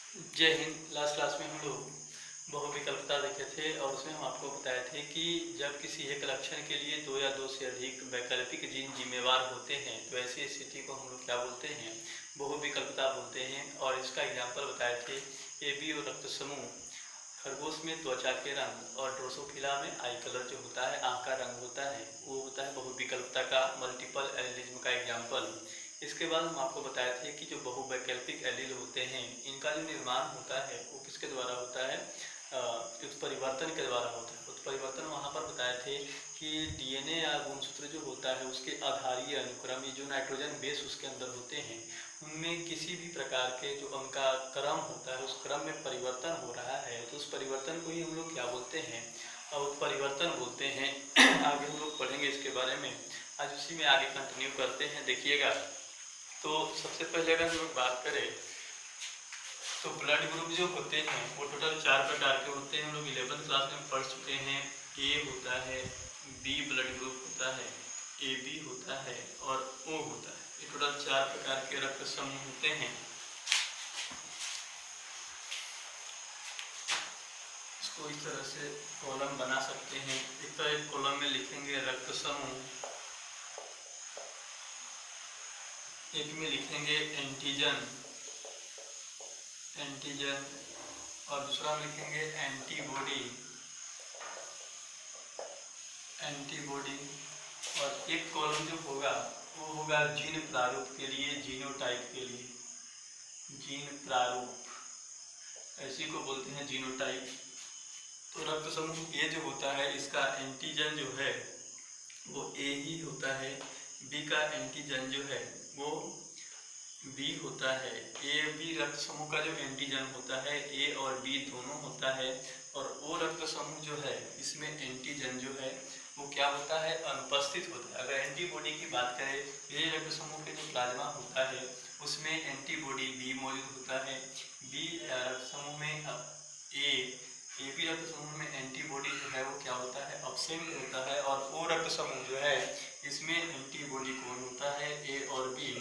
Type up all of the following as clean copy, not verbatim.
जय Hind. Last class में हम लोग बहुविकल्पता देखे थे और उसमें हम आपको बताए थे कि जब किसी एक लक्षण के लिए दो या दो से अधिक वैकल्पिक जीन जिम्मेवार होते हैं तो ऐसी स्थिति को हम लोग क्या बोलते हैं, बहुविकल्पता बोलते हैं। और इसका एग्जाम्पल बताए थे ए बी और रक्त समूह, खरगोश में त्वचा के रंग और ड्रोसोफिला में आई कलर जो होता है, आँख का रंग होता है, वो होता है बहुविकल्पता का, मल्टीपल एलिलिज्म का एग्जाम्पल। इसके बाद हम आपको बताए थे कि जो बहुवैकल्पिक एलील होते हैं इनका जो निर्माण होता है वो किसके द्वारा होता है, उत्परिवर्तन के द्वारा होता है। उत्परिवर्तन वहाँ पर बताए थे कि डीएनए या गुणसूत्र जो होता है उसके आधारीय अनुक्रम, जो नाइट्रोजन बेस उसके अंदर होते हैं, उनमें किसी भी प्रकार के जो उनका क्रम होता है उस क्रम में परिवर्तन हो रहा है तो उस परिवर्तन को ही हम लोग क्या बोलते हैं, उत्परिवर्तन बोलते हैं। आगे हम लोग पढ़ेंगे इसके बारे में, आज उसी में आगे कंटिन्यू करते हैं। देखिएगा, तो सबसे पहले अगर हम लोग बात करें तो ब्लड ग्रुप जो होते हैं वो टोटल 4 प्रकार के होते हैं। हम लोग 11th क्लास में पढ़ चुके हैं। ए होता है, बी ब्लड ग्रुप होता है, ए बी होता है और ओ होता है। ये टोटल 4 प्रकार के रक्त समूह होते हैं। इसको इस तरह से कॉलम बना सकते हैं। एक तो एक कॉलम में लिखेंगे रक्त समूह, एक में लिखेंगे एंटीजन और दूसरा में लिखेंगे एंटीबॉडी और एक कॉलम जो होगा वो होगा जीन प्रारूप के लिए, जीनोटाइप के लिए। जीन प्रारूप ऐसी को बोलते हैं जीनोटाइप। तो रक्त समूह ए जो होता है इसका एंटीजन जो है वो ए ही होता है, बी का एंटीजन जो है वो बी होता है। ए बी रक्त समूह का जो एंटीजन होता है ए और बी दोनों होता है। और ओ रक्त समूह जो है इसमें एंटीजन जो है वो क्या होता है, अनुपस्थित होता है। अगर एंटीबॉडी की बात करें, ए रक्त समूह के जो प्लाज्मा होता है उसमें एंटीबॉडी बी मौजूद होता है। बी रक्त समूह में ए बी रक्त समूह में एंटीबॉडी जो है वो क्या होता है, अब्सेंट होता है। और ओ रक्त समूह जो है इसमें एंटीबॉडी कौन होता है, ए और बी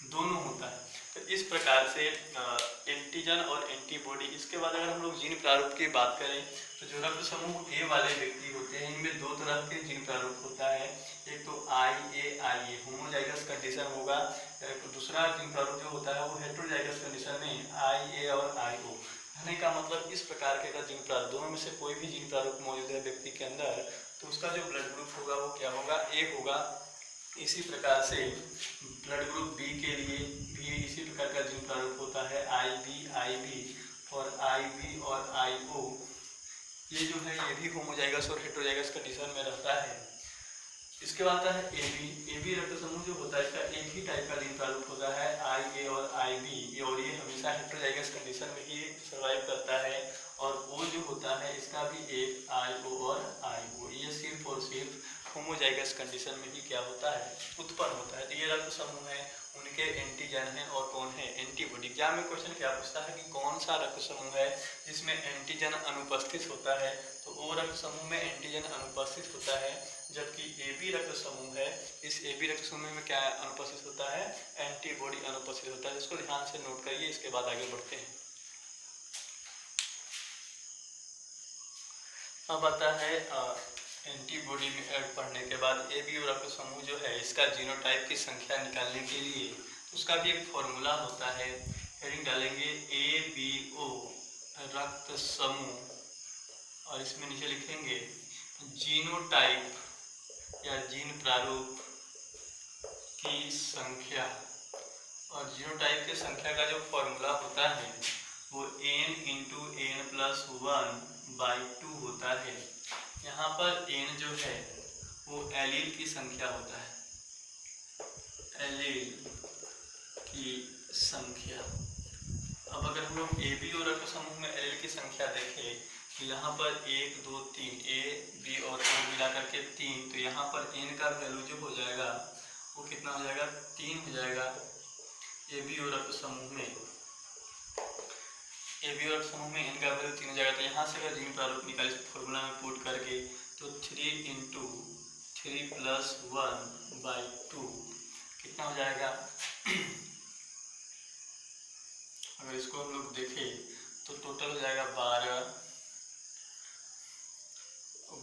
दोनों होता है। तो इस प्रकार से एंटीजन और एंटीबॉडी। इसके बाद अगर हम लोग जीन प्रारूप की बात करें तो जो रक्त समूह ए वाले व्यक्ति होते हैं इनमें दो तरह के जीन प्रारूप होता है। एक तो आई ए होमोजाइगस कंडीशन होगा, दूसरा जीन प्रारूप जो होता है वो हेटेरोजाइगस कंडीशन में आई ए और आई ओ। कहने का मतलब इस प्रकार के अगर जीन प्रारूप दोनों में से कोई भी जीन प्रारूप मौजूद है व्यक्ति के अंदर तो उसका जो ब्लड ग्रुप होगा वो क्या होगा, ए होगा। इसी प्रकार से ब्लड ग्रुप बी के लिए भी इसी प्रकार का जीन प्रारूप होता है, आई बी और आई बी और आई ओ। ये जो है ये भी होमोजाइगस और हेटेरोजाइगस कंडीशन में रहता है। इसके बाद आता है ए बी रक्त समूह जो होता है इसका एक ही टाइप का जीन प्रारूप होता है, आई ए और आई बी, और ये हमेशा हेटेरोजाइगस कंडीशन में ही सर्वाइव करता है। और ओ जो होता है इसका भी एक आई ओ और आई ओ, ये सिर्फ और सिर्फ होमोजाइगस कंडीशन में ही क्या होता है, उत्पन्न होता है। तो ये रक्त समूह है, उनके एंटीजन हैं और कौन है, एंटीबॉडी। एग्जाम में क्वेश्चन क्या पूछता है कि कौन सा रक्त समूह है जिसमें एंटीजन अनुपस्थित होता है, तो वो रक्त समूह में एंटीजन अनुपस्थित होता है। जबकि ए बी रक्त समूह है, इस ए बी रक्त समूह में क्या अनुपस्थित होता है, एंटीबॉडी अनुपस्थित होता है। इसको ध्यान से नोट करिए, इसके बाद आगे बढ़ते हैं। अब आता है एंटीबॉडी में ऐड पढ़ने के बाद ए बी रक्त समूह जो है इसका जीनोटाइप की संख्या निकालने के लिए उसका भी एक फॉर्मूला होता है। हेडिंग डालेंगे ए बी ओ रक्त समूह और इसमें नीचे लिखेंगे जीनोटाइप या जीन प्रारूप की संख्या। और जीनोटाइप की संख्या का जो फॉर्मूला होता है वो n इंटू n+1/2 होता है। यहाँ पर n जो है वो एलील की संख्या होता है, एलील की संख्या। अब अगर हम लोग ए बी और रक्त समूह में एलील की संख्या देखें तो यहाँ पर 1 2 3 ए बी और ओ मिला करके 3, तो यहाँ पर n का वैल्यू जो हो जाएगा वो कितना हो जाएगा, 3 हो जाएगा। ए बी और रक्त समूह में n का वैल्यू 3 हो जाएगा। तो यहाँ से अगर जीन प्रारूप निकाले फॉर्मूला में पुट करके तो 3 इंटू 3+1/2 कितना हो जाएगा। अगर इसको हम लोग देखें तो टोटल हो जाएगा 12।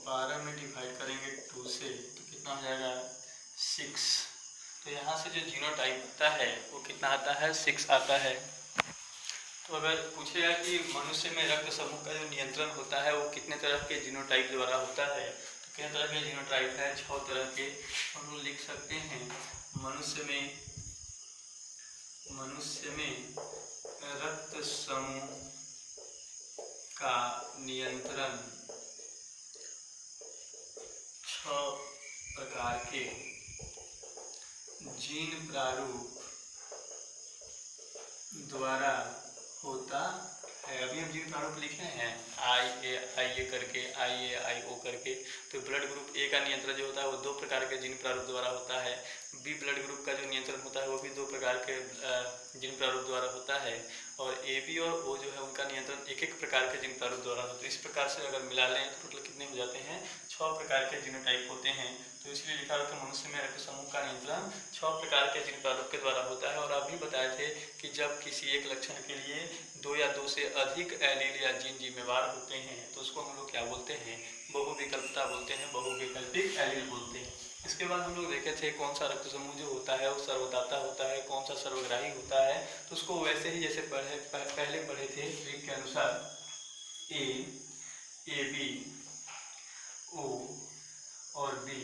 12 में डिवाइड करेंगे 2 से तो कितना हो जाएगा 6। तो यहाँ से जो जीनोटाइप आता है वो कितना आता है 6 आता है। तो अगर पूछेगा कि मनुष्य में रक्त समूह का जो नियंत्रण होता है वो कितने तरह के जीनोटाइप द्वारा होता है, तो कितने तरह के जीनोटाइप है 6 तरह के। हम लोग लिख सकते हैं मनुष्य में रक्त समूह का नियंत्रण 6 प्रकार के जीन प्रारूप द्वारा होता है। अभी हम जीन प्रारूप लिखे हैं IA करके, IAIO करके। तो ब्लड ग्रुप ए का नियंत्रण जो होता है वो 2 प्रकार के जीन प्रारूप द्वारा होता है। बी ब्लड ग्रुप का जो नियंत्रण होता है वो भी 2 प्रकार के जीन प्रारूप द्वारा होता है। और AB और O जो है उनका नियंत्रण 1 प्रकार के जीन प्रारूप द्वारा होता है। इस प्रकार से अगर मिला लें तो टोटल कितने हो जाते हैं 6 प्रकार के जीनोटाइप होते हैं। तो इसलिए लिखा है कि मनुष्य में रक्त समूह का नियंत्रण 6 प्रकार के जीन प्रारूप के द्वारा होता है। और अभी बताए थे कि जब किसी एक लक्षण के लिए 2 या 2 से अधिक एलील या जीन जिम्मेवार होते हैं तो उसको हम लोग क्या बोलते हैं, बहुविकल्पता बोलते हैं, बहुविकल्पिक एलील बोलते हैं। इसके बाद हम लोग देखे थे कौन सा रक्त समूह जो होता है वो सर्वदाता होता है, कौन सा सर्वग्राही होता है। तो उसको वैसे ही जैसे पहले पढ़े थे ट्रिक के अनुसार A, AB, O और B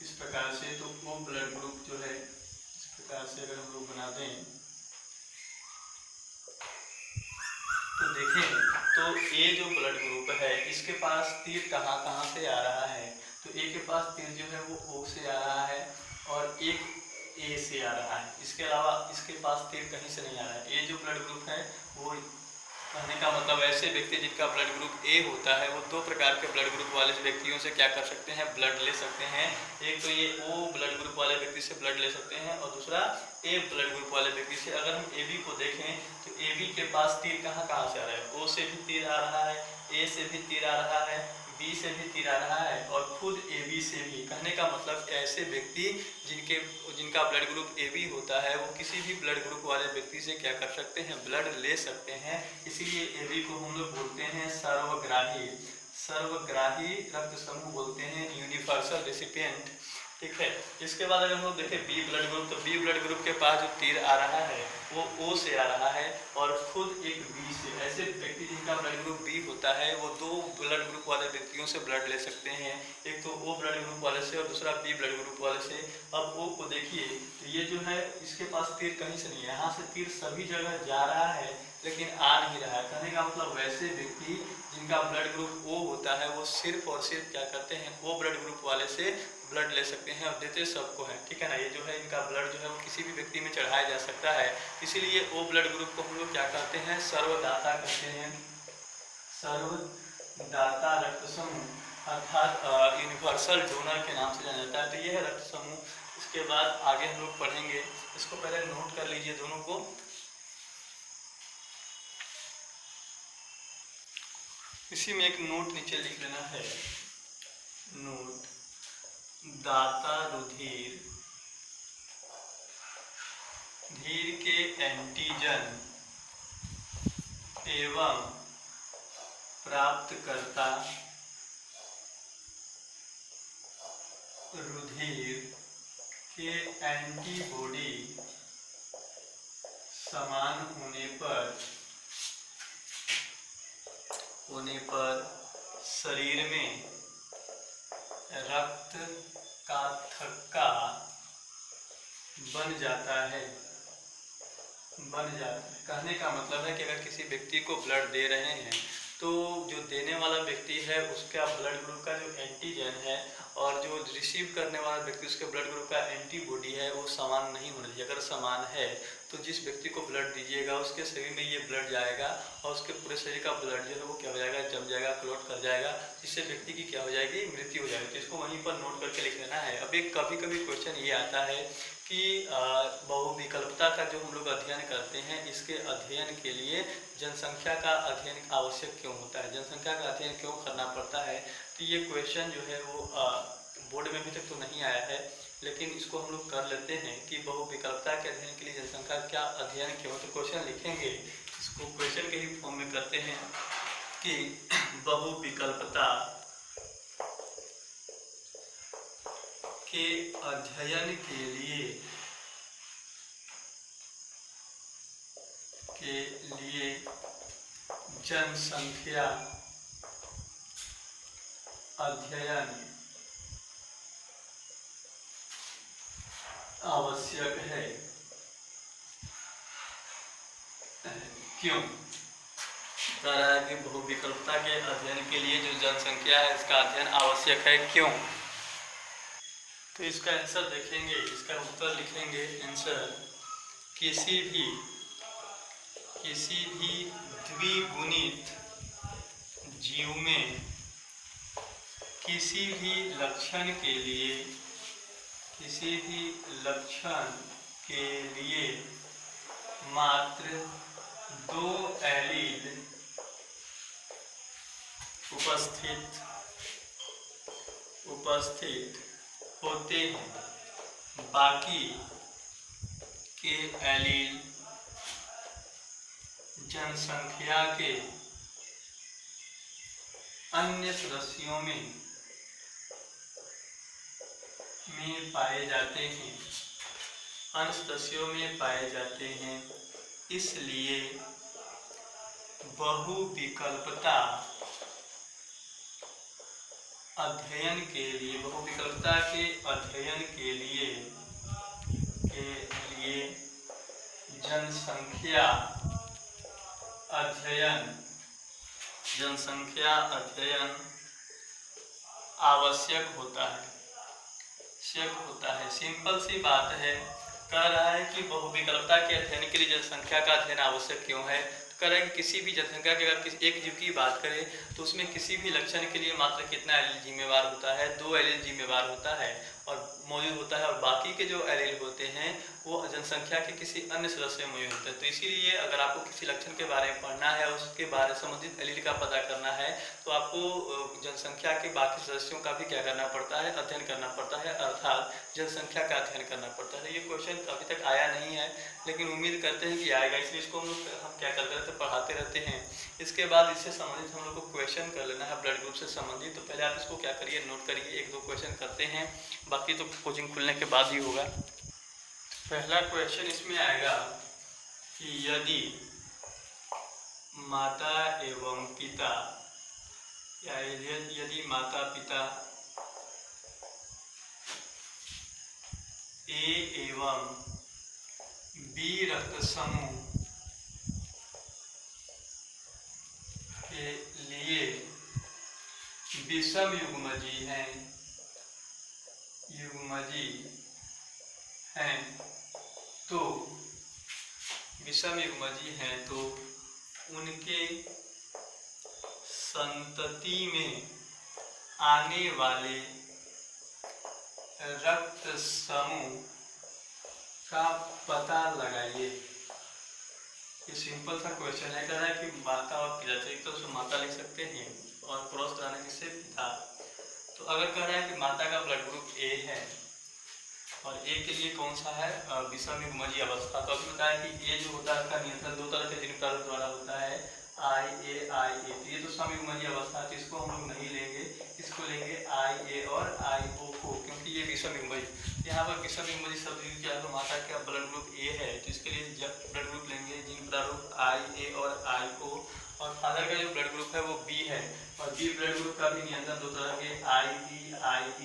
इस प्रकार से। तो वो ब्लड ग्रुप जो है इस प्रकार से अगर हम लोग बना दें तो देखें तो A जो ब्लड ग्रुप है इसके पास तीर कहाँ कहाँ से आ रहा है। तो A के पास तीर जो है वो O से आ रहा है और एक A से आ रहा है। इसके अलावा इसके पास तीर कहीं से नहीं आ रहा है। A जो ब्लड ग्रुप है वो कहने का मतलब ऐसे व्यक्ति जिनका ब्लड ग्रुप A होता है वो 2 प्रकार के ब्लड ग्रुप वाले व्यक्तियों से क्या कर सकते हैं, ब्लड ले सकते हैं। एक तो ये O ब्लड ग्रुप वाले व्यक्ति से ब्लड ले सकते हैं और दूसरा A ब्लड ग्रुप वाले व्यक्ति से। अगर हम AB को देखें तो AB के पास तीर कहाँ कहाँ से आ रहा है, O से भी तीर आ रहा है, A से भी तीर आ रहा है, B से भी तीर आ रहा है और खुद AB से भी। कहने का मतलब ऐसे व्यक्ति जिनका ब्लड ग्रुप AB होता है वो किसी भी ब्लड ग्रुप वाले व्यक्ति से क्या कर सकते हैं, ब्लड ले सकते हैं। इसीलिए AB को हम लोग बोलते हैं सर्वग्राही रक्त समूह बोलते हैं, यूनिवर्सल रेसिपिएंट। ठीक है। इसके बाद अगर हम लोग देखें बी ब्लड ग्रुप, तो बी ब्लड ग्रुप के पास जो तीर आ रहा है वो O से आ रहा है और खुद एक B से। ऐसे व्यक्ति जिनका ब्लड ग्रुप B होता है वो 2 ब्लड ग्रुप वाले व्यक्तियों से ब्लड ले सकते हैं, एक तो O ब्लड ग्रुप वाले से और दूसरा B ब्लड ग्रुप वाले से। अब O को देखिए तो ये जो है इसके पास तीर कहीं से नहीं है, यहाँ से तीर सभी जगह जा रहा है लेकिन आ नहीं रहा है। कहने का मतलब वैसे व्यक्ति जिनका ब्लड ग्रुप O होता है वो सिर्फ और सिर्फ क्या करते हैं, O ब्लड ग्रुप वाले से ब्लड ले सकते हैं और देते सबको हैं। ठीक है ना। ये जो है इनका ब्लड जो है वो किसी भी व्यक्ति में चढ़ाया जा सकता है। इसीलिए O ब्लड ग्रुप को हम लोग क्या कहते हैं, सर्वदाता कहते हैं, सर्वदाता रक्त समूह अर्थात यूनिवर्सल डोनर के नाम से जाना जाता है। तो ये है रक्त समूह। इसके बाद आगे हम लोग पढ़ेंगे, इसको पहले नोट कर लीजिए दोनों को। इसी में एक नोट नीचे लिख लेना है, नोट दाता रुधिर धीर के एंटीजन एवं प्राप्तकर्ता रुधिर के एंटीबॉडी समान होने पर शरीर में रक्त का थक्का बन जाता है। कहने का मतलब है कि अगर किसी व्यक्ति को ब्लड दे रहे हैं तो जो देने वाला व्यक्ति है उसका ब्लड ग्रुप का जो एंटीजन है और जो रिसीव करने वाला व्यक्ति उसके ब्लड ग्रुप का एंटीबॉडी है वो समान नहीं होना चाहिए। अगर समान है तो जिस व्यक्ति को ब्लड दीजिएगा उसके शरीर में ये ब्लड जाएगा और उसके पूरे शरीर का ब्लड जो है वो क्या हो जाएगा, जम जाएगा, क्लॉट कर जाएगा, जिससे व्यक्ति की क्या हो जाएगी, मृत्यु हो जाएगी। तो इसको वहीं पर नोट करके लिख लेना है। अब एक कभी कभी क्वेश्चन ये आता है कि बहुविकल्पता का जो हम लोग अध्ययन करते हैं इसके अध्ययन के लिए जनसंख्या का अध्ययन आवश्यक क्यों होता है, जनसंख्या का अध्ययन क्यों करना पड़ता है। तो ये क्वेश्चन जो है वो बोर्ड में अभी तक तो नहीं आया है लेकिन इसको हम लोग कर लेते हैं कि बहुविकल्पता के अध्ययन के लिए जनसंख्या का अध्ययन क्यों। तो क्वेश्चन लिखेंगे, इस इसको क्वेश्चन के ही फॉर्म में करते हैं कि बहुविकल्पता के अध्ययन के लिए जनसंख्या अध्ययन आवश्यक है। क्यों? कह रहा है कि बहुविकल्पता के अध्ययन के लिए जो जनसंख्या है इसका अध्ययन आवश्यक है। क्यों? तो इसका आंसर देखेंगे, इसका उत्तर लिखेंगे। आंसर किसी भी द्विगुणित जीव में किसी भी लक्षण के लिए मात्र 2 एलील उपस्थित होते हैं, बाकी के एलील जनसंख्या के अन्य सदस्यों में पाए जाते हैं। इसलिए बहुविकल्पता के अध्ययन के लिए जनसंख्या अध्ययन आवश्यक होता है। सिंपल सी बात है। कह रहा है कि बहुविकल्पता के अध्ययन के लिए जनसंख्या का अध्ययन आवश्यक क्यों है। कह रहा है कि किसी भी जनसंख्या के अगर किसी एक जीव की बात करें तो उसमें किसी भी लक्षण के लिए मात्र कितना एलील जिम्मेवार होता है, 2 एलील जिम्मेवार होता है और मौजूद होता है, और बाकी के जो एलील होते हैं वो जनसंख्या के किसी अन्य सदस्य में मौजूद होता है। तो इसीलिए अगर आपको किसी लक्षण के बारे में पढ़ना है, उसके बारे में संबंधित एलील का पता करना है, तो आपको जनसंख्या के बाकी सदस्यों का भी क्या करना पड़ता है, अध्ययन करना पड़ता है, अर्थात जनसंख्या का अध्ययन करना पड़ता है। ये क्वेश्चन अभी तक आया नहीं है, लेकिन उम्मीद करते हैं कि आएगा, इसलिए इसको हम क्या करते रहते हैं, पढ़ाते रहते हैं। इसके बाद इससे संबंधित हम लोग को क्वेश्चन कर लेना है ब्लड ग्रुप से संबंधित। तो पहले आप इसको क्या करिए, नोट करिए, 1-2 क्वेश्चन करते हैं, बाकी तो कोचिंग खुलने के बाद ही होगा। पहला क्वेश्चन इसमें आएगा कि यदि माता एवं पिता या यदि माता पिता ए एवं बी रक्त समूह के लिए विषम युग्मजी हैं तो उनके संतति में आने वाले रक्त समूह का पता लगाइए। ये सिंपल सा क्वेश्चन है। कह रहा है कि माता और पिता, एक तो उसमें माता लिख सकते हैं और क्रॉस कराना किससे, पिता। तो अगर कह रहा है कि माता का ब्लड ग्रुप ए है और ए के लिए कौन सा है, विषम युग्मजीय अवस्था, तो अभी बताया कि ए जो होता है उसका नियंत्रण 2 तरह के जीन प्रारूप द्वारा होता है, IA IA। तो ये तो समयुग्मजीय अवस्था है, तो इसको हम लोग नहीं लेंगे, इसको लेंगे IA और IO को, क्योंकि ये विषम युग्मजी। यहाँ पर विषम युग्मजी शब्द यूज किया तो माता का ब्लड ग्रुप ए है, तो इसके लिए जब ब्लड ग्रुप लेंगे जीन प्रारूप IA और IO, और फादर का जो ब्लड ग्रुप है वो बी है, और बी ब्लड ग्रुप का भी नियंत्रण 2 तरह के IB IB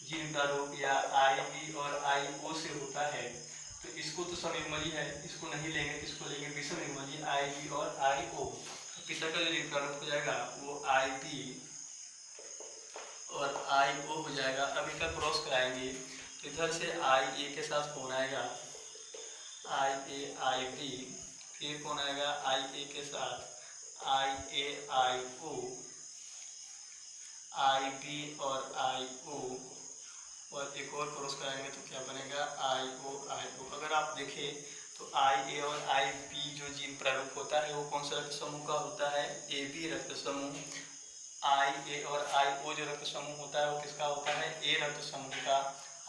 जीन प्रारूप या IB और IO से होता है। तो इसको तो समयुग्मजी है, इसको नहीं लेंगे, तो इसको लेंगे विषम युग्मजी IB और IO। तो पिता का जो जीन प्रारूप हो जाएगा वो IB और IO हो जाएगा। अब इनका क्रॉस कराएंगे तो इधर से IA के साथ कौन आएगा, IA IB, फिर कौन आएगा IA के साथ IA IO, IB और IO, और एक और क्रॉस कराएंगे तो क्या बनेगा IO IO। अगर आप देखें तो IA और IB जो जीन प्रारूप होता है वो कौन सा रक्त समूह का होता है, AB रक्त समूह। IA और IO जो रक्त समूह होता है वो किसका होता है, A रक्त समूह का।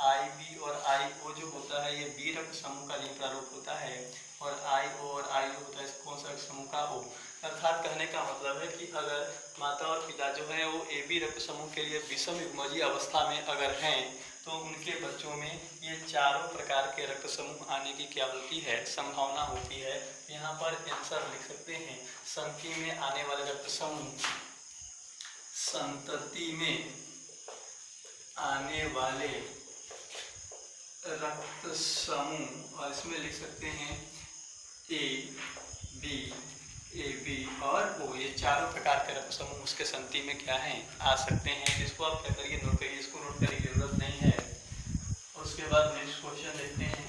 IB और IO जो होता है ये B रक्त समूह का जीन प्रारूप होता है, और IO और IU होता है कौन सा रक्त समूह का O। अर्थात कहने का मतलब है कि अगर माता और पिता जो है वो AB रक्त समूह के लिए विषम युग्मजीय अवस्था में अगर हैं तो उनके बच्चों में ये चारों प्रकार के रक्त समूह आने की क्या होती है, संभावना होती है। यहाँ पर आंसर लिख सकते हैं, संतति में आने वाले रक्त समूह, संतति में आने वाले रक्त समूह, और इसमें लिख सकते हैं AB, AB और O, ये चारों प्रकार के रक्त समूह उसके संतति में क्या हैं, आ सकते हैं। जिसको आप क्या करिए, नोट करिए, इसको नोट करने की जरूरत नहीं है। उसके बाद नेक्स्ट क्वेश्चन देखते हैं।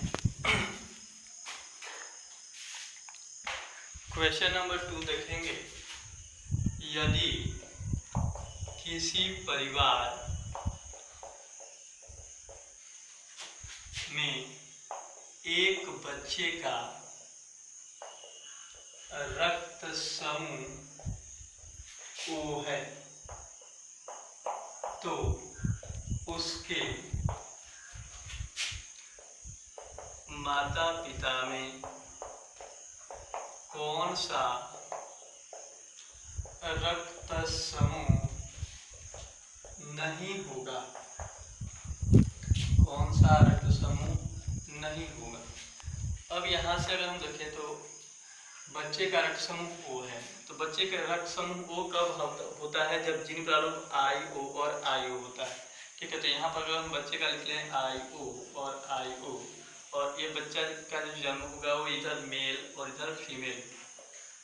क्वेश्चन नंबर 2 देखेंगे। यदि किसी परिवार में एक बच्चे का रक्त समूह O है तो उसके माता पिता में कौन सा रक्त समूह नहीं होगा, कौन सा रक्त समूह नहीं होगा। अब यहाँ से अगर हम देखें तो बच्चे का रक्त समूह O है, तो बच्चे का रक्त समूह O कब होता है, जब जीन प्रारूप IO और IO होता है। ठीक है, तो यहाँ पर अगर हम बच्चे का लिख लें IO और IO, और ये बच्चा का जो जन्म होगा वो इधर मेल और इधर फीमेल,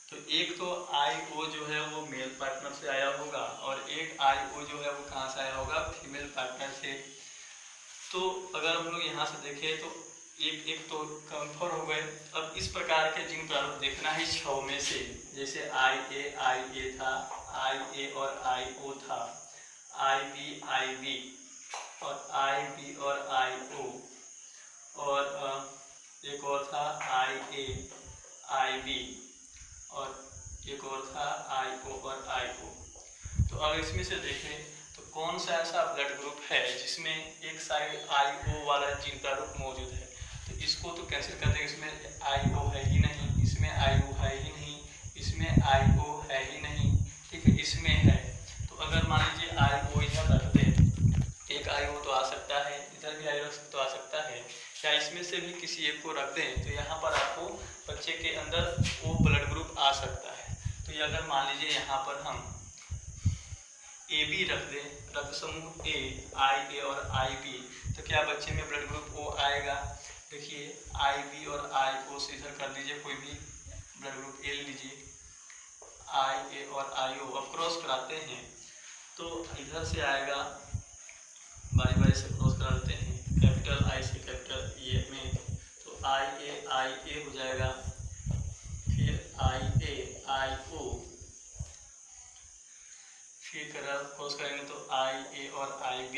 तो एक तो IO जो है वो मेल पार्टनर से आया होगा और एक IO जो है वो कहाँ से आया होगा, फीमेल पार्टनर से। तो अगर हम लोग यहाँ से देखें तो एक तो कंफर्म हो गए। अब इस प्रकार के जीन प्रारूप देखना है 6 में से, जैसे IA था, IA और IO था, IB और IB और IO, और एक और था IB और एक और था IO और IO। तो अगर इसमें से देखें तो कौन सा ऐसा ब्लड ग्रुप है जिसमें एक साइड IO वाला जीन प्रारूप मौजूद है, तो इसको तो कैंसिल कर देंगे। इसमें IO है ही नहीं, इसमें IO है ही नहीं, इसमें IO है ही नहीं, ठीक है, इसमें है। तो अगर मान लीजिए IO इधर रख दें, एक IO तो आ सकता है, इधर भी IO तो आ सकता है, या इसमें से भी किसी एक को रख दें तो यहाँ पर आपको बच्चे के अंदर वो ब्लड ग्रुप आ सकता है। तो ये अगर मान लीजिए यहाँ पर हम AB रख दें, रक्त समूह A, IA और IB, तो क्या बच्चे में ब्लड ग्रुप O आएगा। देखिए IB और IO से इधर कर दीजिए, कोई भी ब्लड ग्रुप A लीजिए, IA और IO, अब क्रॉस कराते हैं तो इधर से आएगा, बारी बारी से क्रॉस कराते हैं, कैपिटल I से कैपिटल E में, तो IA हो जाएगा, फिर IO, फिर क्रॉस करेंगे तो IA और IB,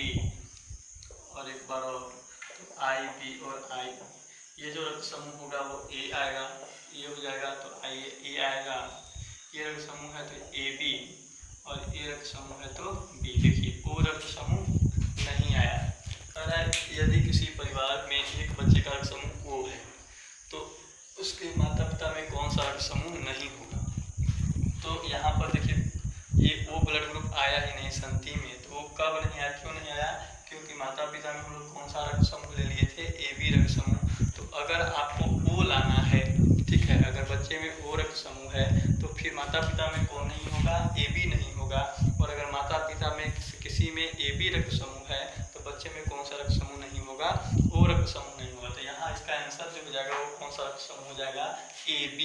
और एक बार और तो IB और IO। ये जो रक्त समूह होगा वो A आएगा, ये हो जाएगा तो A आएगा। ये रक्त समूह है तो AB, और ये रक्त समूह है तो B। देखिए O रक्त समूह नहीं आया। कह रहा है यदि किसी परिवार में एक बच्चे का रक्त समूह O है तो उसके माता पिता में कौन सा रक्त समूह नहीं होगा। तो यहाँ पर देखिए ये O ब्लड ग्रुप आया ही नहीं संतति में, तो वो कब नहीं आया, क्यों नहीं आया, क्योंकि माता पिता में हम लोग कौन सा रक्त समूह ले लिए थे, AB रक्त समूह। तो अगर आपको O लाना है, ठीक है, अगर बच्चे में O रक्त समूह है तो फिर माता पिता में कौन नहीं होगा, AB नहीं होगा। और अगर माता पिता में किसी में AB रक्त समूह है तो बच्चे में कौन सा रक्त समूह नहीं होगा, O रक्त समूह नहीं होगा। तो यहाँ इसका आंसर जो हो जाएगा वो कौन सा रक्त समूह हो जाएगा, AB।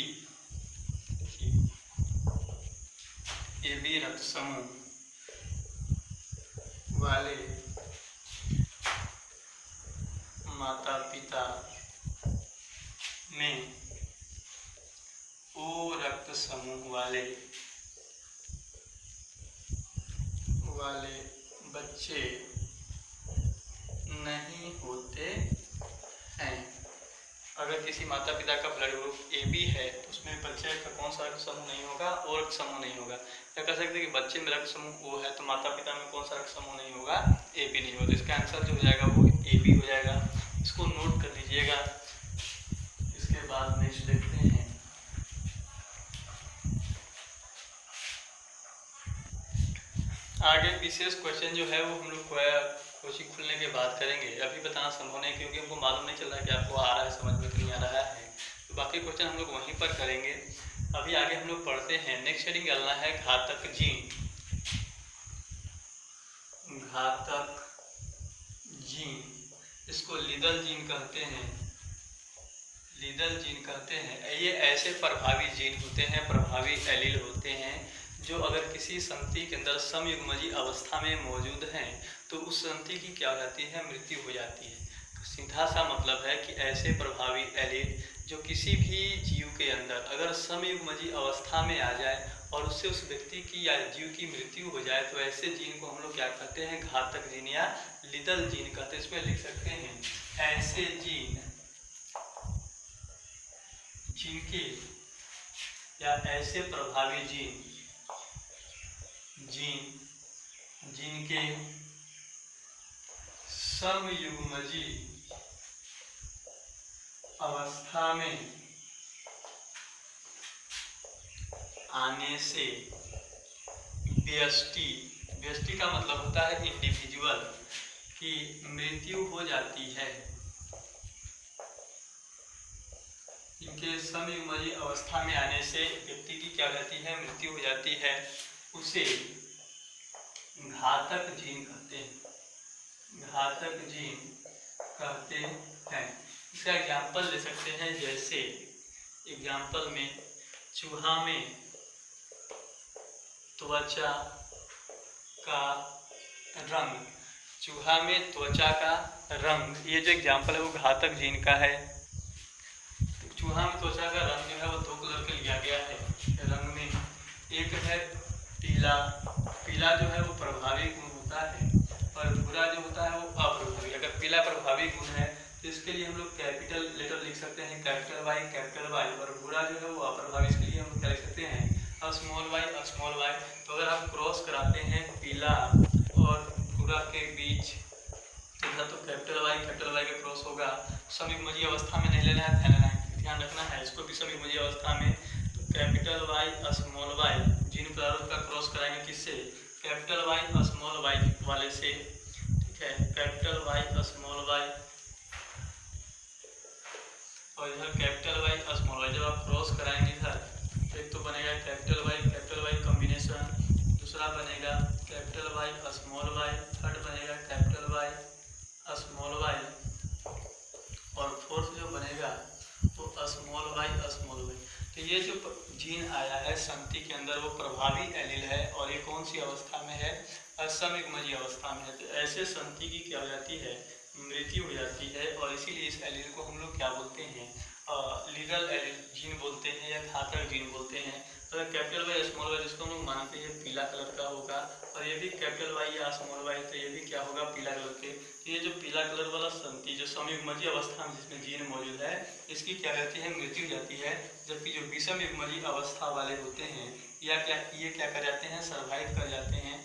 AB रक्त समूह वाले माता पिता में O रक्त समूह वाले बच्चे नहीं होते हैं। अगर किसी माता पिता का ब्लड ग्रुप AB है तो उसमें बच्चे का कौन सा रक्त समूह नहीं होगा, O रक्त समूह नहीं होगा। क्या कह सकते हैं कि बच्चे में रक्त समूह O है तो माता पिता में कौन सा रक्त समूह नहीं होगा, AB नहीं होगा। तो इसका आंसर जो हो जाएगा वो AB हो जाएगा। इसको नोट कर लीजिएगा। इसके बाद नेक्स्ट देखते हैं। आगे विशेष क्वेश्चन जो है वो हम लोग कोचिंग खुलने के बाद करेंगे। अभी बताना संभव नहीं क्योंकि हमको मालूम नहीं चल रहा है कि आपको आ रहा है समझ में कि नहीं आ रहा है, तो बाकी क्वेश्चन हम लोग वहीं पर करेंगे। अभी आगे हम लोग पढ़ते हैं। नेक्स्ट हेडिंग डालना है घातक जीन। घातक जीन, इसको लीदल जीन कहते हैं। लीदल जीन कहते हैं। ये ऐसे प्रभावी जीन होते हैं, प्रभावी एलील होते हैं जो अगर किसी संतति के अंदर समयुग्मजी अवस्था में मौजूद हैं तो उस संतति की क्या हो जाती है, मृत्यु हो जाती है। सीधा सा मतलब है कि ऐसे प्रभावी एलील जो किसी भी जीव के अंदर अगर समयुग्मजी अवस्था में आ जाए और उससे उस व्यक्ति की या जीव की मृत्यु हो जाए तो ऐसे जीन को हम लोग क्या कहते हैं, घातक जीन या लीदल जीन कहते हैं। इसमें लिख सकते हैं ऐसे जीन जिनके या ऐसे प्रभावी जीन जिनके समयुग्मजी अवस्था में आने से व्यष्टि का मतलब होता है इंडिविजुअल की मृत्यु हो जाती है। इनके समयुग्मजी अवस्था में आने से व्यक्ति की क्या रहती है, मृत्यु हो जाती है। उसे घातक जीन कहते हैं। घातक जीन कहते हैं। इसका एग्जाम्पल ले सकते हैं, जैसे एग्जाम्पल में चूहा में त्वचा का रंग, चूहा में त्वचा का रंग, ये जो एग्जाम्पल है वो घातक जीन का है। तो चूहा में त्वचा का रंग जो है वो 2 कलर के लिया गया है। रंग में एक है पीला, पीला जो है वो प्रभावी गुण होता है और भूरा जो होता है वो अप्रभावी। अगर पीला प्रभावी गुण है तो इसके लिए हम लोग कैपिटल लेटर लिख सकते हैं, कैपिटल वाई, और भूरा जो है वो अप्रभावी, इसके लिए हम क्या लिख सकते हैं, स्मॉल वाई। तो अगर आप क्रॉस कराते हैं पीला और भूरा के बीच तो कैपिटल वाई का क्रॉस होगा। समयुग्मजी अवस्था में नहीं लेना है, ध्यान रखना है इसको भी। समयुग्मजी अवस्था में तो capital Y small Y gene प्रारूप का क्रॉस कराएंगे किससे, कैपिटल वाई स्मॉल वाई वाले से, ठीक है। कैपिटल वाई स्मॉल वाई और इधर कैपिटल वाई स्मॉल वाई, जब आप क्रॉस कराएंगे इधर तो एक तो बनेगा कैपिटल वाई कॉम्बिनेशन, दूसरा बनेगा capital Y small Y, third बनेगा कैपिटल वाई स्मॉल वाई और फोर्थ जो बनेगा वो स्मॉल वाई। तो ये जो जीन आया है संतति के अंदर वो प्रभावी एलील है और ये कौन सी अवस्था में है, असमयुग्मजी अवस्था में है। तो ऐसे संतति की क्या हो जाती है, मृत्यु हो जाती है और इसीलिए इस एलील को हम लोग क्या बोलते हैं, लीदल एलील जीन बोलते हैं या घातक जीन बोलते हैं। तो कैपिटल वाई स्मॉल वाई जिसको हम लोग मानते हैं पीला कलर का होगा और ये भी कैपिटल वाई या स्मॉल वाई तो ये भी क्या होगा, पीला कलर के। ये जो पीला कलर वाला संतति जो समयुग्मजी अवस्था में जिसमें जीन मौजूद है इसकी क्या रहती है, मृत्यु हो जाती है। जबकि जो विषमयुग्मजी अवस्था वाले होते हैं या ये क्या कर जाते हैं, सर्वाइव कर जाते हैं,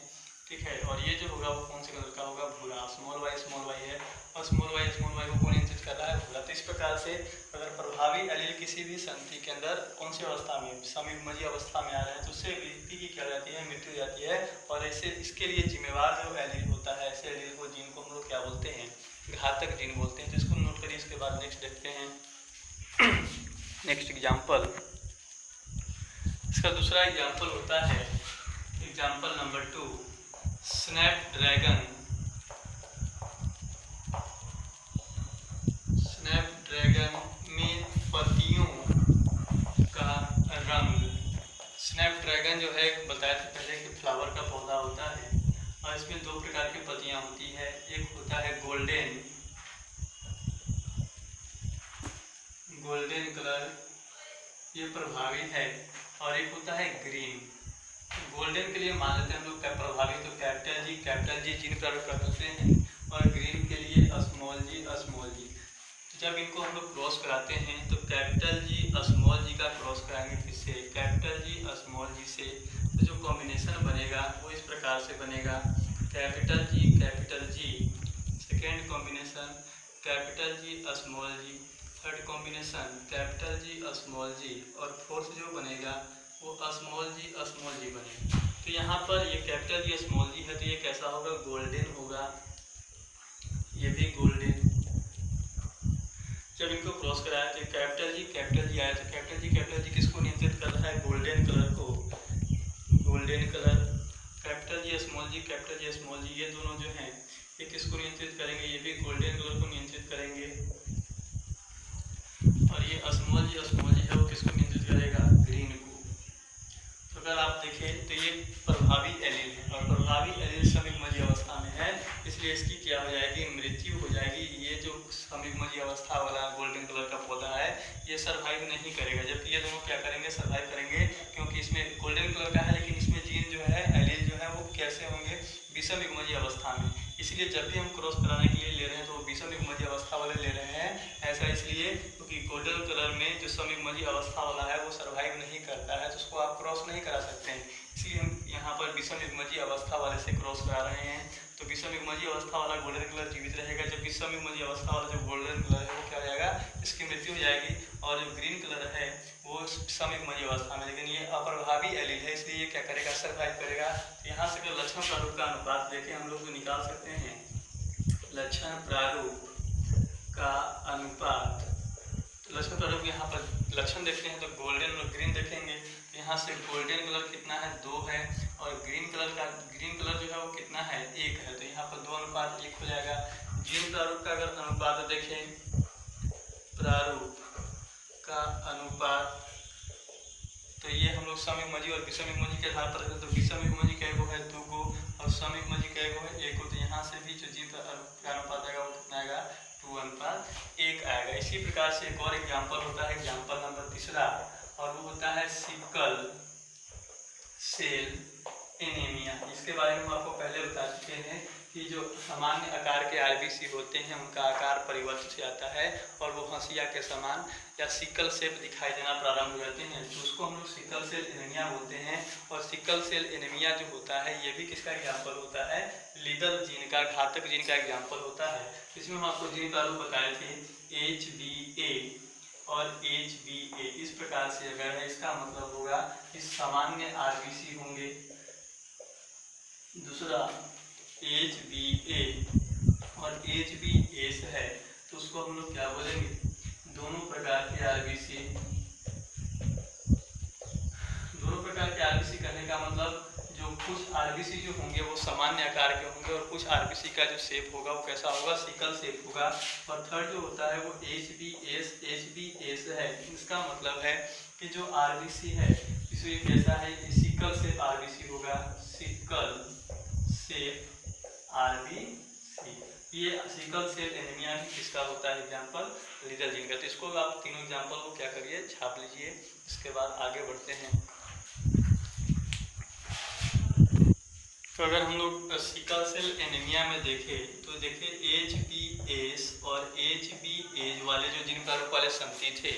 ठीक है। और ये जो होगा वो कौन से कलर का होगा, भूरा। स्मॉल वाई है और स्मॉल वाई को कौन इंसिस्ट कर रहा है, भूरा। तो इस प्रकार से अगर प्रभावी एलील किसी भी संतति के अंदर कौन सी अवस्था में, समयुग्मजी अवस्था में आ रहा है तो उससे व्यक्ति की क्या जाती है, मृत्यु हो जाती है। और ऐसे इसके लिए जिम्मेवार जो एलील होता है, ऐसे एलील को जीन को हम लोग क्या बोलते हैं, घातक जीन बोलते हैं। तो इसको नोट करिए। इसके बाद नेक्स्ट देखते हैं नेक्स्ट एग्जाम्पल। इसका दूसरा एग्जाम्पल होता है एग्जाम्पल नंबर 2, स्नैपड्रैगन में पत्तियों का रंग। स्नैपड्रैगन जो है बताया था पहले कि फ्लावर का पौधा होता है और इसमें 2 प्रकार की पत्तियां होती है। एक होता है गोल्डन कलर, ये प्रभावी है, और एक होता है ग्रीन। गोल्डन के लिए मान लेते हैं हम लोग प्रभावी तो कैपिटल जी जीन प्रारूप कर देते हैं और ग्रीन के लिए स्मॉल जी। तो जब इनको हम लोग क्रॉस कराते हैं तो कैपिटल जी स्मॉल जी का क्रॉस कराएंगे किससे, कैपिटल जी स्मॉल जी से। तो जो कॉम्बिनेशन बनेगा वो इस प्रकार से बनेगा, capital G, second combination capital G small G, third combination capital G small G और फोर्थ जो बनेगा वो स्मॉल जी बनेगा। तो यहाँ पर ये कैपिटल जी स्मॉल जी है तो ये कैसा होगा, गोल्डन होगा, ये भी गोल्डन। जब इनको क्रॉस कराया तो कैपिटल जी आया, तो कैपिटल जी किसको नियंत्रित कर रहा है, गोल्डन कलर को, golden colour. Capital G small G, ये दोनों जो हैं ये किसको नियंत्रित करेंगे, ये भी गोल्डन कलर को नियंत्रित करेंगे। और ये स्मॉल जी है वो किसको नियंत्रित करेगा, ग्रीन को। तो अगर आप देखें तो ये प्रभावी एलील है, और प्रभावी एलील समिगमजी अवस्था में है, इसलिए इसकी क्या हो जाएगी, मृत्यु हो जाएगी। ये जो समिगमजी अवस्था वाला गोल्डन कलर का पौधा है ये सर्वाइव नहीं करेगा, जबकि ये दोनों क्या करेंगे, सर्वाइव करेंगे, क्योंकि इसमें गोल्डन कलर का है लेकिन इसमें जीन जो है, एलील जो है वो कैसे होंगे, विषम अवस्था में। इसलिए जब भी हम क्रॉस कराने के लिए ले रहे हैं तो विषम अवस्था वाले ले रहे हैं। ऐसा इसलिए क्योंकि गोल्डन कलर में जो समिगमजी अवस्था वाला है वो सर्वाइव नहीं करता है, तो उसको आप क्रॉस नहीं करा सकते हैं। इसलिए हम यहाँ पर विषम अवस्था वाले से क्रॉस करा रहे हैं। तो विषम अवस्था वाला गोल्डन कलर जीवित रहेगा, जबकि समिगमजी अवस्था वाला जो गोल्डन कलर है वो क्या हो जाएगा, इसकी मृत्यु हो जाएगी। और जो ग्रीन कलर है वो समिगमजी अवस्था में, लेकिन ये अप्रभावी एलील है, इसलिए ये क्या करेगा, सर्वाइव करेगा। तो यहाँ से अगर लक्षण प्रारूप का अनुपात देखें हम लोग तो निकाल सकते हैं, लक्षण प्रारूप का अनुपात। तो लक्षण प्रारूप यहाँ पर लक्षण देखते हैं तो गोल्डन और ग्रीन देखेंगे, तो यहाँ से गोल्डन कलर कितना है, 2 है, और ग्रीन कलर जो है वो कितना है, 1 है, तो यहाँ पर 2 अनुपात 1 हो जाएगा। जीन प्रारूप का अगर अनुपात देखें, प्रारूप का अनुपात, तो ये हम लोग समिगमजी और विषमिगमजी के आधार पर, तो विषमिगमजी का एगो है 2 गो और समिगमजी का एगो है 1 गो, तो यहाँ से भी जो जीन का अनुपात आएगा वो कितना आएगा, 2:1 आएगा। इसी प्रकार से एक और एग्जाम्पल होता है, एग्जाम्पल नंबर 3, और वो होता है सिकल सेल एनीमिया। इसके बारे में हम आपको पहले बता चुके हैं कि जो सामान्य आकार के आरबीसी होते हैं उनका आकार परिवर्तित हो जाता है और वो हंसिया के समान या सिकल सेल दिखाई देना प्रारंभ हो जाते हैं, तो उसको हम लोग सिकल सेल एनीमिया बोलते हैं। और सिकल सेल एनीमिया जो होता है ये भी किसका एग्जाम्पल होता है, लीडर जीन का, घातक जीन का एग्जाम्पल होता है। इसमें हम आपको जीन प्रारूप बताए थे HBA और HBA, इस प्रकार से अगर है इसका मतलब होगा कि सामान्य आरबीसी होंगे। दूसरा HBA और HBS है तो उसको हम लोग क्या बोलेंगे, दोनों प्रकार के आरबीसी। दोनों प्रकार के आरबीसी करने का मतलब जो कुछ आरबीसी जो होंगे वो सामान्य आकार के होंगे और कुछ आरबीसी का जो शेप होगा वो कैसा होगा, सिकल शेप होगा। और थर्ड जो होता है वो HBS है, इसका मतलब है कि जो आरबीसी है इसमें कैसा है, सिकल शेप आरबीसी होगा, सिकल शेप आरबीसी। ये सिकल सेल एनीमिया किसका होता है एग्जाम्पल, लीडर जीन का। तो इसको आप तीनों एग्जाम्पल को क्या करिए, छाप लीजिए। इसके बाद आगे बढ़ते हैं। तो अगर हम लोग सिकल सेल एनीमिया में देखें तो देखिए HBS और HBA वाले जो जीन प्रारूप वाले संतति थे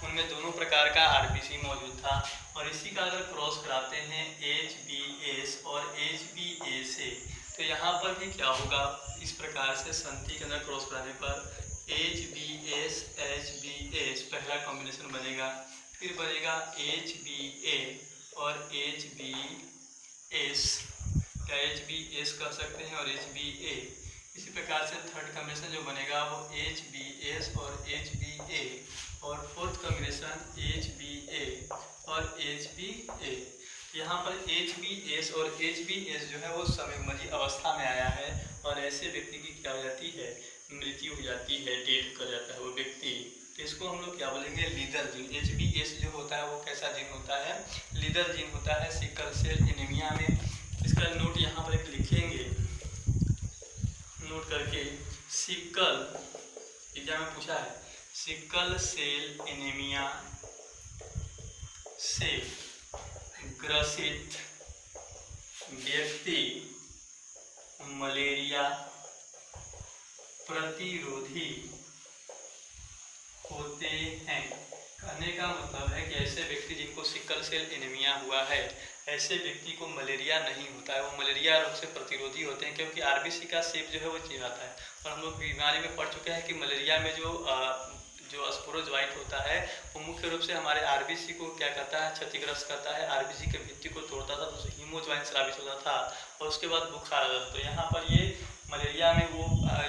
उनमें दोनों प्रकार का आरबीसी मौजूद था। और इसी का अगर क्रॉस कराते हैं HBS और HBA से तो यहाँ पर भी क्या होगा, इस प्रकार से संतति के अंदर क्रॉस कराने पर HBS HBS पहला कॉम्बिनेशन बनेगा, फिर बनेगा HBA और HBS या HBS कह सकते हैं और HBA। इसी प्रकार से थर्ड कॉम्बिनेशन जो बनेगा वो HBS और HBA और फोर्थ कॉम्बिनेशन HBA और HBA। यहाँ पर HBS और HBS जो है वो समिगमजी अवस्था में आया है और ऐसे व्यक्ति की क्या हो जाती है, मृत्यु हो जाती है, डेथ कर जाता है वो व्यक्ति। तो इसको हम लोग क्या बोलेंगे, लीडर जीन। HBS जो होता है वो कैसा जीन होता है, लीडर जीन होता है सिकल सेल एनीमिया में। इसका नोट यहाँ पर एक लिखेंगे, नोट करके, सिकल एग्जाम में पूछा है, सिकल सेल एनीमिया से ग्रसित व्यक्ति मलेरिया प्रतिरोधी होते हैं। कहने का मतलब है कि ऐसे व्यक्ति जिनको सिकल सेल एनीमिया हुआ है ऐसे व्यक्ति को मलेरिया नहीं होता है, वो मलेरिया रोग से प्रतिरोधी होते हैं, क्योंकि आरबीसी का शेप जो है वो चेंज आता है। और हम लोग बीमारी में पढ़ चुके हैं कि मलेरिया में जो स्पोरोजोइट होता है वो मुख्य रूप से हमारे आरबीसी को क्या करता है, क्षतिग्रस्त करता है, आरबीसी के भित्ति को तोड़ता था, तो उसे ज्वाइन स्रावित होता था और उसके बाद बुखार आ जाता। तो यहाँ पर ये मलेरिया में वो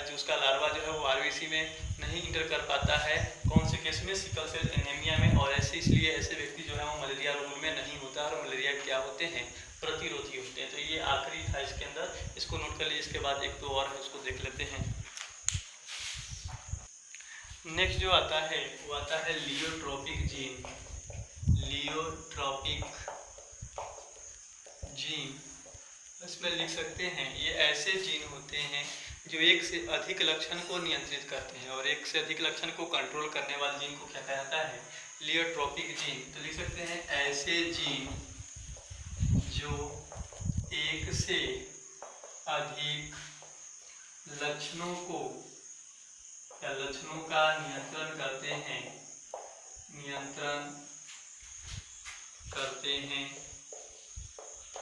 जो उसका लार्वा जो है वो आरबीसी में नहीं इंटर कर पाता है, कौन से केस में, सिकल सेल एनीमिया में, और ऐसे इसलिए ऐसे व्यक्ति जो है वो मलेरिया रोग में नहीं होता और मलेरिया क्या होते हैं, प्रतिरोधी होते हैं। तो ये आखिरी था इसके अंदर, इसको नोट कर लीजिए। इसके बाद एक दो और है उसको देख लेते हैं। नेक्स्ट जो आता है वो आता है लियोट्रोपिक जीन। लियोट्रोपिक जीन, इसमें लिख सकते हैं ये ऐसे जीन होते हैं जो एक से अधिक लक्षण को नियंत्रित करते हैं, और एक से अधिक लक्षण को कंट्रोल करने वाले जीन को क्या कहा जाता है, लियोट्रोपिक जीन। तो लिख सकते हैं ऐसे जीन जो एक से अधिक लक्षणों को या लक्षणों का नियंत्रण करते हैं,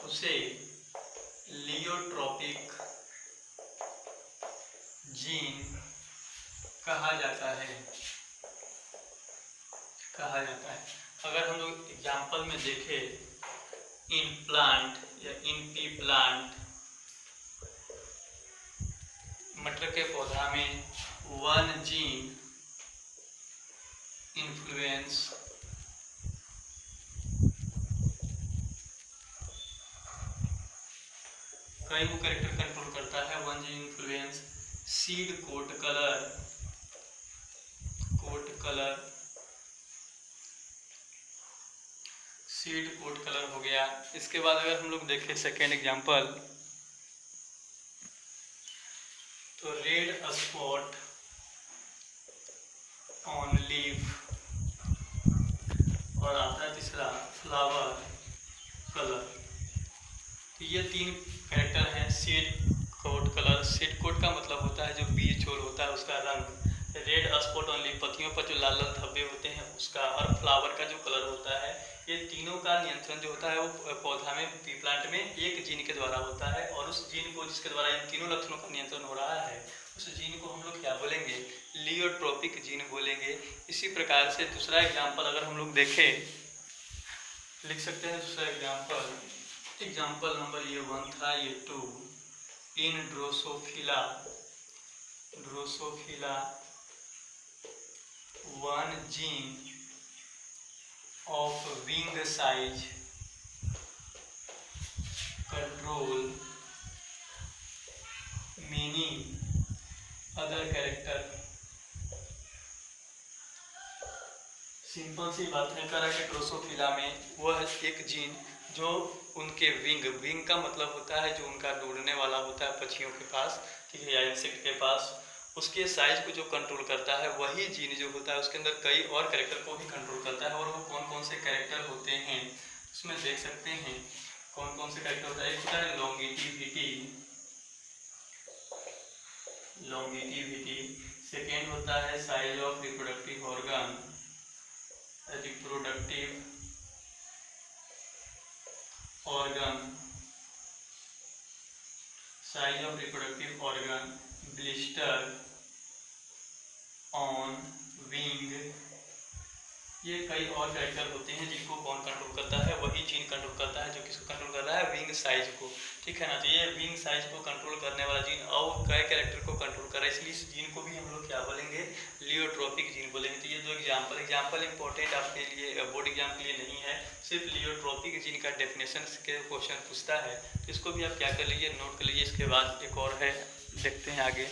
उसे लियोट्रोपिक जीन कहा जाता है। अगर हम लोग एग्जाम्पल में देखें, इन प्लांट या इन पी प्लांट, मटर के पौधा में वन जीन इन्फ्लुएंस कई को कैरेक्टर कंट्रोल करता है। One gene influence seed coat colour, seed coat colour हो गया। इसके बाद अगर हम लोग देखें सेकेंड एग्जांपल, तो रेड स्पॉट ऑन लीफ, और आता है तीसरा फ्लावर कलर। तो ये तीन कैरेक्टर हैं। Seed coat colour, seed coat का मतलब होता है जो बीज छोड़ होता है उसका रंग, रेड स्पॉट ऑन लीफ, पत्तियों पर जो लाल लाल धब्बे होते हैं उसका, और फ्लावर का जो कलर होता है। ये तीनों का नियंत्रण जो होता है वो पौधा में, पी प्लांट में एक जीन के द्वारा होता है, और उस जीन को जिसके द्वारा इन तीनों लक्षणों का नियंत्रण हो रहा है उस जीन को हम लोग क्या बोलेंगे, लियोट्रोपिक जीन बोलेंगे। इसी प्रकार से दूसरा एग्जाम्पल अगर हम लोग देखें, लिख सकते हैं दूसरा एग्जाम्पल नंबर ये 1 था, ये 2, in Drosophila one gene of wing size control many other character. Simple सी बात है, कह रहा है कि ड्रोसोफिला में वह एक जीन जो उनके विंग का मतलब होता है जो उनका उड़ने वाला होता है पक्षियों के पास, ठीक है, या इंसेक्ट के पास, उसके साइज को जो कंट्रोल करता है वही जीन जो होता है उसके अंदर कई और कैरेक्टर को भी कंट्रोल करता है। और वो कौन कौन से कैरेक्टर होते हैं उसमें देख सकते हैं, कौन कौन से कैरेक्टर होता है। एक होता है लॉन्गिटिविटी, सेकेंड होता है size of reproductive organ, size of reproductive organ, blister on wing. ये कई और कैरेक्टर होते हैं जिनको कौन कंट्रोल करता है, वही जीन कंट्रोल करता है जो किसको कंट्रोल कर रहा है, विंग साइज को, ठीक है ना। तो ये विंग साइज को कंट्रोल करने वाला जीन और कई कैरेक्टर को कंट्रोल कर रहा है, इसलिए इस जीन को भी हम लोग क्या बोलेंगे, लियोट्रोपिक जीन बोलेंगे। तो ये दो एग्जाम्पल इंपॉर्टेंट आपके लिए बोर्ड एग्जाम के लिए नहीं है, सिर्फ लियोट्रोपिक जीन का डेफिनेशन के क्वेश्चन पूछता है, तो इसको भी आप क्या कर लीजिए, नोट कर लीजिए। इसके बाद एक और है, देखते हैं आगे।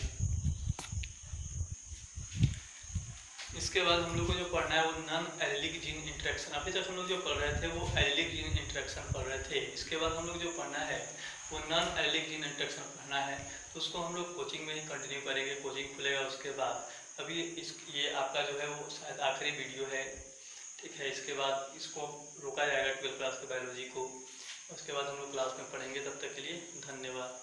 इसके बाद हम लोग को जो पढ़ना है वो नॉन एलिलिक जीन इंटरेक्शन। अभी तक हम लोग जो पढ़ रहे थे वो एलिलिक जीन इंटरेक्शन पढ़ रहे थे। इसके बाद हम लोग जो पढ़ना है वो नॉन एलिलिक जीन इंटरेक्शन पढ़ना है, तो उसको हम लोग कोचिंग में ही कंटिन्यू करेंगे, कोचिंग खुलेगा उसके बाद। अभी ये आपका जो है वो शायद आखिरी वीडियो है, ठीक है। इसके बाद इसको रोका जाएगा 12th क्लास के बायोलॉजी को, उसके बाद हम लोग क्लास में पढ़ेंगे। तब तक के लिए धन्यवाद।